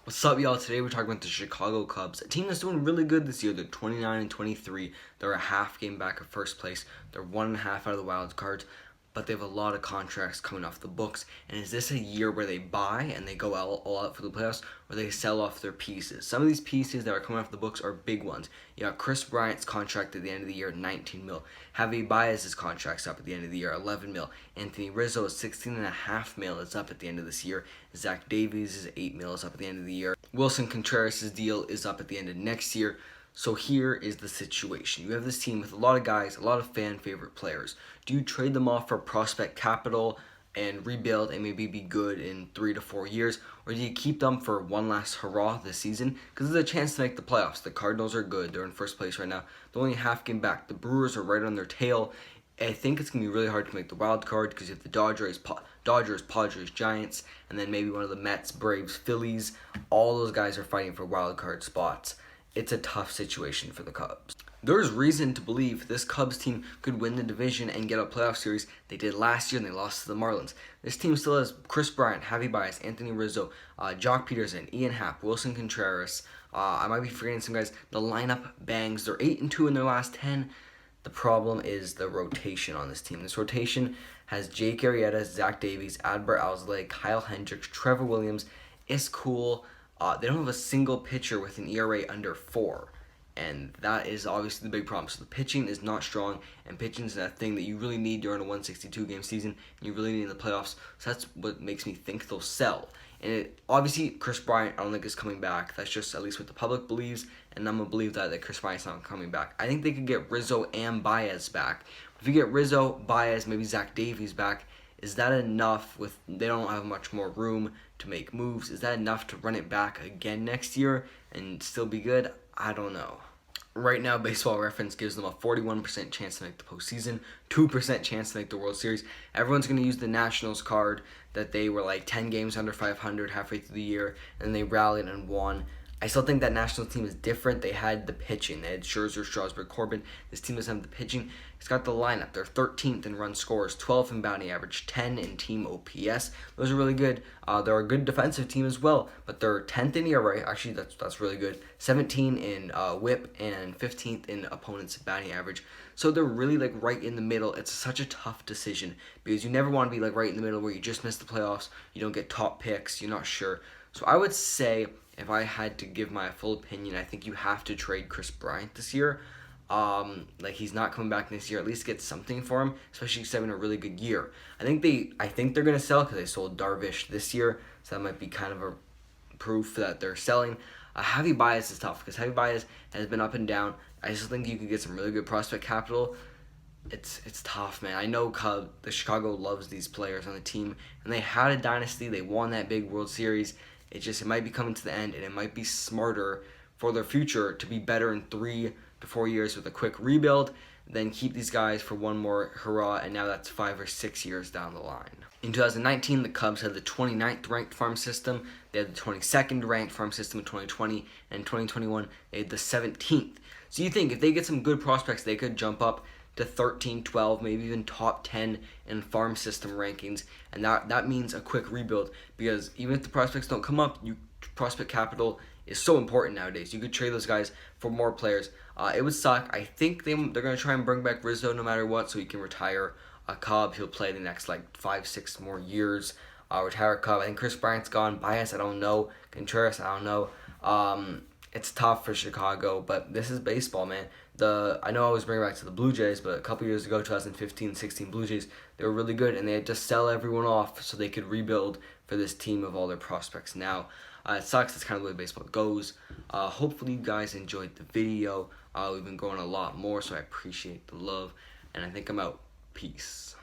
What's up, y'all? Today we're talking about the Chicago Cubs, a team that's doing really good this year. They're 29-23. They're a half game back of first place. They're 1.5 out of the wild cards, but they have a lot of contracts coming off the books. And is this a year where they buy and they go all out for the playoffs, or they sell off their pieces? Some of these pieces that are coming off the books are big ones. You got Kris Bryant's contract at the end of the year, 19 mil. Javier Baez's contract's up at the end of the year, 11 mil. Anthony Rizzo's 16.5 mil is up at the end of this year. Zach Davies' 8 mil is up at the end of the year. Wilson Contreras' deal is up at the end of next year. So here is the situation. You have this team with a lot of guys, a lot of fan favorite players. Do you trade them off for prospect capital and rebuild and maybe be good in 3 to 4 years? Or do you keep them for one last hurrah this season? Because there's a chance to make the playoffs. The Cardinals are good. They're in first place right now. They're only a half game back. The Brewers are right on their tail. I think it's going to be really hard to make the wild card because you have the Dodgers, Padres, Giants, and then maybe one of the Mets, Braves, Phillies. All those guys are fighting for wild card spots. It's a tough situation for the Cubs. There's reason to believe this Cubs team could win the division and get a playoff series. They did last year and they lost to the Marlins. This team still has Kris Bryant, Javier Baez, Anthony Rizzo, Jock Peterson, Ian Happ, Wilson Contreras. I might be forgetting some guys. The lineup bangs. They're 8-2 in their last 10. The problem is the rotation on this team. This rotation has Jake Arrieta, Zach Davies, Adbert Alzolay, Kyle Hendricks, Trevor Williams. It's cool. They don't have a single pitcher with an ERA under 4. And that is obviously the big problem. So the pitching is not strong, and pitching is that thing that you really need during a 162-game season, and you really need in the playoffs. So that's what makes me think they'll sell. And obviously, Kris Bryant, I don't think is coming back. That's just at least what the public believes, and I'm going to believe that Kris Bryant's not coming back. I think they could get Rizzo and Baez back. If you get Rizzo, Baez, maybe Zach Davies back, is that enough? They don't have much more room to make moves. Is that enough to run it back again next year and still be good? I don't know. Right now, Baseball Reference gives them a 41% chance to make the postseason, 2% chance to make the World Series. Everyone's going to use the Nationals card that they were like 10 games under 500 halfway through the year, and they rallied and won. I still think that Nationals team is different. They had the pitching. They had Scherzer, Strasburg, Corbin. This team doesn't have the pitching. It's got the lineup. They're 13th in run scores, 12th in batting average, 10 in team OPS. Those are really good. They're a good defensive team as well, but they're 10th in ERA. Actually, that's really good. 17 in WHIP and 15th in opponent's batting average. So they're really like right in the middle. It's such a tough decision because you never want to be like right in the middle where you just miss the playoffs. You don't get top picks. You're not sure. So I would say, if I had to give my full opinion, I think you have to trade Kris Bryant this year. He's not coming back this year. At least get something for him, especially he's having a really good year. I think they're gonna sell because they sold Darvish this year, so that might be kind of a proof that they're selling. Javier Baez is tough because Javier Baez has been up and down. I just think you could get some really good prospect capital. It's tough, man. I know the Chicago loves these players on the team, and they had a dynasty. They won that big World Series. It might be coming to the end, and it might be smarter for their future to be better in 3 to 4 years with a quick rebuild than keep these guys for one more hurrah, and now that's 5 or 6 years down the line. In 2019, the Cubs had the 29th ranked farm system. They had the 22nd ranked farm system in 2020, and in 2021, they had the 17th. So you think if they get some good prospects, they could jump up to 13, 12, maybe even top 10 in farm system rankings, and that means a quick rebuild because even if the prospects don't come up, prospect capital is so important nowadays. You could trade those guys for more players. It would suck. I think they're going to try and bring back Rizzo no matter what so he can retire a Cub. He'll play the next 5-6 more years. Retire a Cub. I think Kris Bryant's gone. Baez, I don't know. Contreras, I don't know. It's tough for Chicago, but this is baseball, man. I know I always bring it back to the Blue Jays, but a couple years ago, 2015-16 Blue Jays, they were really good, and they had to sell everyone off so they could rebuild for this team of all their prospects now. It sucks. That's kind of the way baseball goes. Hopefully you guys enjoyed the video. We've been going a lot more, so I appreciate the love, and I think I'm out. Peace.